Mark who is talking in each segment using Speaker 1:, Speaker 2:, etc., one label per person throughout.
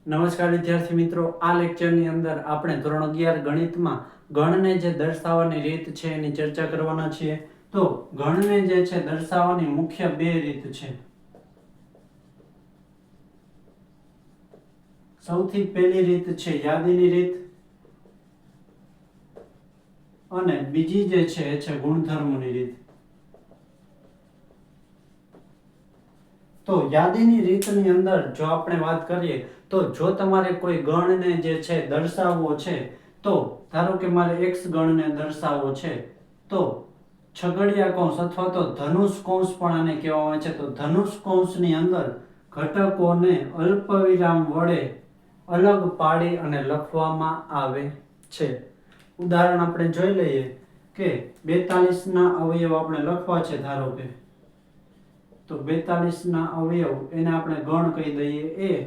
Speaker 1: નમસ્કાર વિદ્યાર્થી મિત્રો, આ લેક્ચરની અંદર આપણે ધોરણ 11 ગણિતમાં ગણને જે દર્શાવવાની રીત છે એની ચર્ચા કરવાના છીએ. તો ગણને જે છે દર્શાવવાની મુખ્ય બે રીત છે. સૌથી પહેલી રીત છે યાદીની રીત અને બીજી જે છે એ છે ગુણધર્મોની રીત. તો યાદીની રીતની અંદર જો આપણે વાત કરીએ તો જો તમારે કોઈ ગણને જે છે દર્શાવવો છે, તો ધારો કે મારે x ગણને દર્શાવવો છે, તો છગડિયા કૌંસ અથવા તો ધનુષ કૌંસ પણ આને કહેવામાં આવે છે. તો ધનુષ કૌંસની અંદર ઘટકોને અલ્પવિરામ વડે અલગ પાડી અને લખવામાં આવે છે. ઉદાહરણ આપણે જોઈ લઈએ કે 42 ના અવયવ આપણે લખવા છે. ધારો કે તો 42 ના અવયવ એને આપણે ગણ કહી દઈએ a,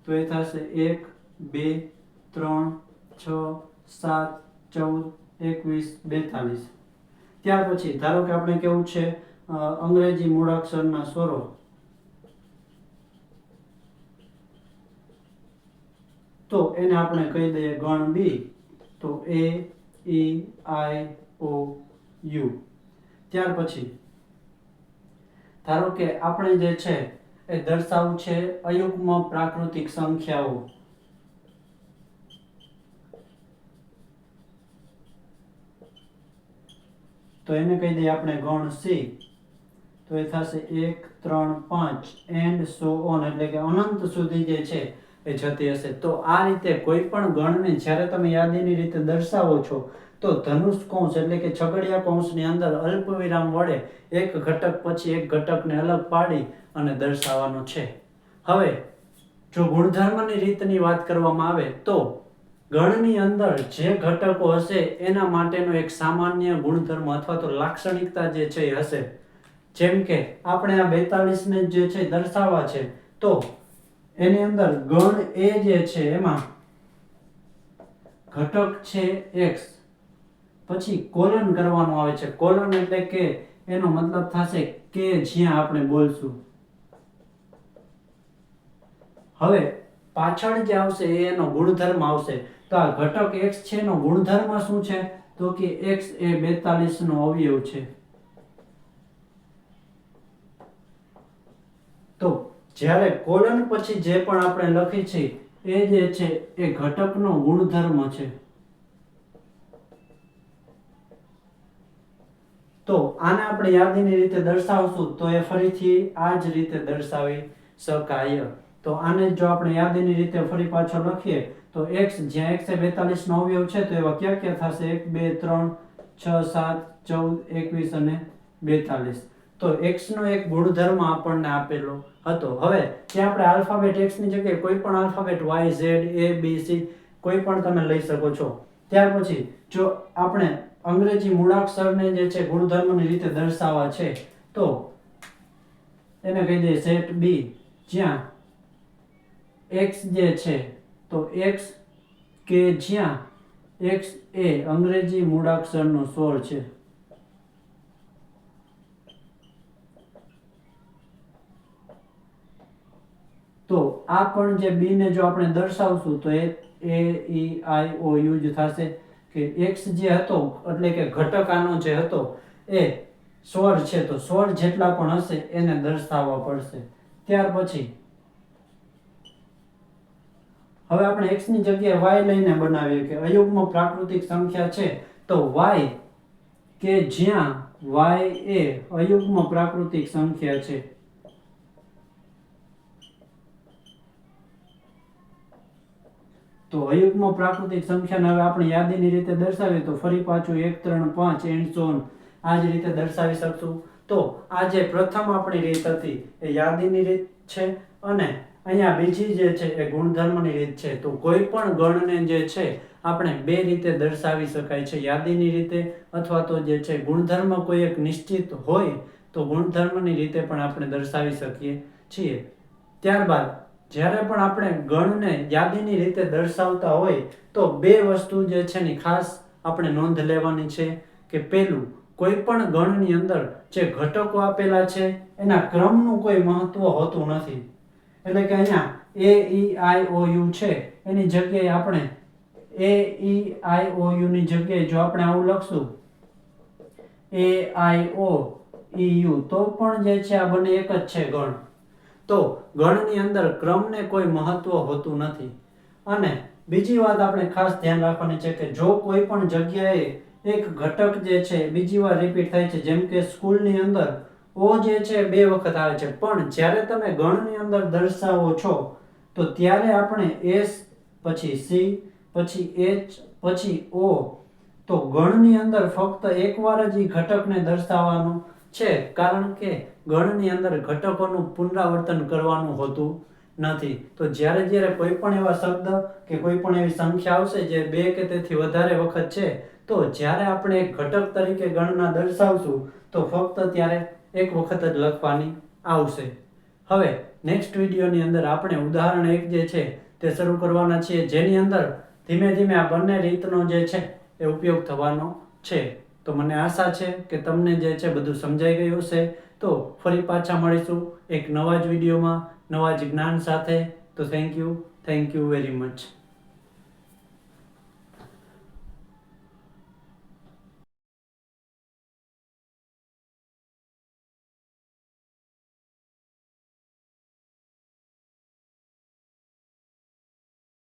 Speaker 1: તો એ થશે 1 2 3 6 7 14 21 42. ત્યાર પછી ધારો કે આપણે કેવું છે અંગ્રેજી મૂળાક્ષરના સ્વરો, તો એને આપણે કહી દઈએ ગણ b. તો a e i o u. ત્યાર પછી ધારો કે આપણે જે છે એ દર્શાવવું છે અયુગ્મ પ્રાકૃતિક સંખ્યાઓ. તો એને કહી દઈએ આપણે ગણ c. તો એ થશે 1 3 5 એન્ડ સો ઓન, એટલે કે અનંત સુધી જે છે એ જતી હશે. તો આ રીતે કોઈ પણ ગણને જ્યારે તમે યાદીની રીતે દર્શાવો છો તો ધનુષ કૌંસ એટલે કે છગડિયા કૌંસની અંદર અલ્પવિરામ વડે એક ઘટક પછી એક ઘટકને અલગ પાડી અને દર્શાવવાનો છે. હવે જો ગુણધર્મની રીતની વાત કરવામાં આવે તો ગણની અંદર જે ઘટકો હશે એના માટેનો એક સામાન્ય ગુણધર્મ અથવા તો લાક્ષણિકતા જે છે એ હશે. જેમ કે આપણે આ 42 ને જે છે દર્શાવવા છે, તો એની અંદર ગણ એ જે છે એમાં ઘટક છે x, પછી કોલન કરવાનું આવે છે. કોલન એટલે કે એનો મતલબ થશે કે જ્યાં આપણે બોલશું. હવે પાછળ જે આવશે એ એનો ગુણધર્મ આવશે. તો આ ઘટક x છે એનો ગુણધર્મ શું છે? તો કે x એ 42 નો અવયવ છે. તો જ્યારે કોલન પછી જે પણ આપણે લખી છે એ જે છે એ ઘટકનો ગુણધર્મ છે. તો આને આપણે યાદીની રીતે દર્શાવશું તો એ ફરીથી આ જ રીતે દર્શાવી શકાય. તો આને જો આપણે યાદીની રીતે ફરી પાછો લખીએ તો x, જ્યાં x એ 42 નો અવયવ છે, તો એવા ક્યાં ક્યાં થશે? 1 2 3 6 7 14 21 અને 42. તો x નો એક ગુણધર્મ આપણને આપેલો હતો. હવે ત્યાં આપણે આલ્ફાબેટ x ની જગ્યાએ કોઈ પણ alphabet y z a b c કોઈ પણ તમે લઈ શકો છો. ત્યાર પછી જો આપણે અંગ્રેજી મૂળાક્ષરને જે છે ગુણધર્મની રીતે દર્શાવવા છે, તો એને કહી દઈએ સેટ b, જ્યાં x જે છે તો x કે જ્યાં x એ અંગ્રેજી મૂળાક્ષરનો સ્વર છે. તો આ પણ જે b ને જો આપણે દર્શાવશું તો એ a e i o u જ થશે. કે x જે હતો એટલે કે ઘટક આનો જે હતો એ સ્વર છે, તો સ્વર જેટલા પણ હશે એને દર્શાવવા પડશે. ત્યાર પછી હવે આપણે x ની જગ્યાએ y લઈને બનાવીએ કે અયુગ્મ પ્રાકૃતિક સંખ્યા છે, તો y કે જ્યાં y એ અયુગ્મ પ્રાકૃતિક સંખ્યા છે. તો અયુગ્મ પ્રાકૃતિક સંખ્યાને હવે આપણે યાદીની રીતે દર્શાવીએ તો ફરી પાછું 1 3 5 એન્ડ સો ઓન આ જ રીતે દર્શાવી શકશું. તો આ જે પ્રથમ આપણી રીત હતી એ યાદીની રીત છે, અને અહીંયા બીજી જે છે એ ગુણધર્મની રીત છે. તો કોઈ પણ ગણને જે છે આપણે બે રીતે દર્શાવી શકાય છે, યાદીની રીતે અથવા તો જે છે ગુણધર્મ કોઈ એક નિશ્ચિત હોય તો ગુણધર્મની રીતે પણ આપણે દર્શાવી શકીએ છીએ. ત્યારબાદ જ્યારે પણ આપણે ગણને યાદીની રીતે દર્શાવતા હોય તો બે વસ્તુ જે છે ની ખાસ આપણે નોંધ લેવાની છે. કે પહેલું, કોઈ પણ ગણની અંદર જે ઘટકો આપેલા છે એના ક્રમનું કોઈ મહત્વ હોતું નથી. એટલે કે અહીંયા એ ઈ આઈ ઓ યુ છે એની જગ્યાએ આપણે એ ઈ આઈ ઓ યુ ની જગ્યાએ જો આપણે આવું લખશું એ આઈ ઓ ઈ યુ તો પણ જે છે આ બંને એક જ છે ગણ. તો ગણની અંદર ક્રમને કોઈ મહત્વ હોતું નથી. અને બીજી વાત આપણે ખાસ ધ્યાન રાખવાની છે કે જો કોઈ પણ જગ્યાએ એક ઘટક જે છે બીજી વાર રિપીટ થાય છે, જેમ કે સ્કૂલની અંદર ઓ જે છે 2 વખત આવે છે, પણ જ્યારે તમે ગણની અંદર દર્શાવો છો તો ત્યારે આપણે એસ પછી સી પછી એચ પછી ઓ, તો ગણની અંદર ફક્ત એકવાર જ ઈ ઘટકને દર્શાવવાનું છે, કારણ કે ગણની અંદર ઘટકોનું પુનરાવર્તન કરવાનું હોતું નથી. તો જ્યારે કોઈ પણ એવા શબ્દ કે કોઈ પણ એવી સંખ્યા આવશે જે 2 કે તેથી વધારે વખત છે, તો જ્યારે આપણે એક ઘટક તરીકે ગણના દર્શાવશું તો ફક્ત ત્યારે એક વખત જ લખવાની આવશે. હવે નેક્સ્ટ વિડીયોની અંદર આપણે ઉદાહરણ 1 જે છે તે શરૂ કરવાના છીએ, જેની અંદર ધીમે ધીમે આ બંને રીતનો જે છે એ ઉપયોગ થવાનો છે. તો મને આશા છે કે તમને જે છે બધું સમજાઈ ગયું હશે. તો ફરી પાછા મળીશું એક નવા જ વિડીયોમાં નવા જ જ્ઞાન સાથે. તો થેન્ક યુ વેરી મચ.